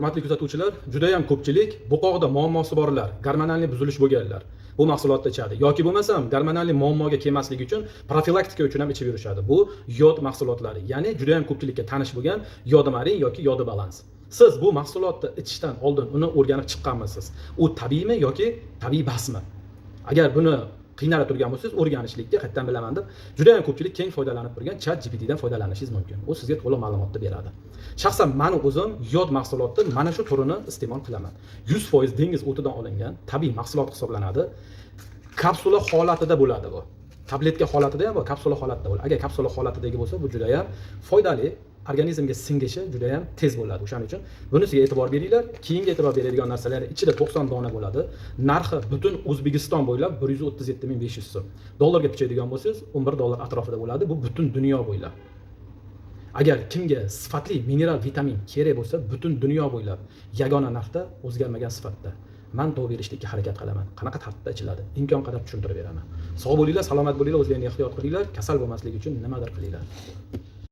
Hurmatli kuzatuvchilar, juda ham ko'pchilik bo'qog'ida muammosi borlar, gormonal buzilish bo'lganlar bu mahsulotni ichadi yoki bo'lmasam gormonal muammoga kelmasligi uchun profilaktika uchun ham ichib yurishadi. Bu yod mahsulotlari, ya'ni juda ham ko'pchilikka tanish bo'lgan yodimarin yoki yodi balans. Siz bu mahsulotni ichishdan oldin uni o'rganib chiqqanmisiz? U tabiiymi yoki tabiiy basmi? Agar buni qiynalib turgan bo'lsangiz, o'rganishlikka qayerdan bilaman deb juda ham ko'pchilik keng foydalanib turgan ChatGPT dan foydalanishingiz mumkin. U sizga to'liq ma'lumotni beradi. Shaxsan men o'zim yod mahsulotni mana shu turini iste'mol qilaman. 100% dengiz o'tidan olingan tabiiy mahsulot hisoblanadi. Kapsula holatida bo'ladi bu. Tabletka holatida ham, kapsula holatida bo'ladi. Agar kapsula holatidagi bo'lsa, bu juda ham foydali, organizmga singishi juda ham tez bo'ladi. O'shaning uchun bunisiga e'tibor beringlar. Keyingi e'tibor beradigan narsalar ichida 90 dona bo'ladi. Narxi butun O'zbekiston bo'ylab 137.500 so'm. Dollarga pichadigan bo'lsangiz, $11 atrofida bo'ladi. Bu butun dunyo bo'ylab. Agar kimga sifatli mineral vitamin kerak bo'lsa, butun dunyo bo'ylab yagona narxda, o'zgarmagan sifatda men to'g'ri berishlikka harakat qilaman. Qanaqa tartibda ichiladi? Imkon qadar tushuntirib beraman. Sog' bo'linglar, salomat bo'linglar, o'zlaringizni ehtiyot qilinglar, kasal bo'lmaslik uchun nimadir qilinglar.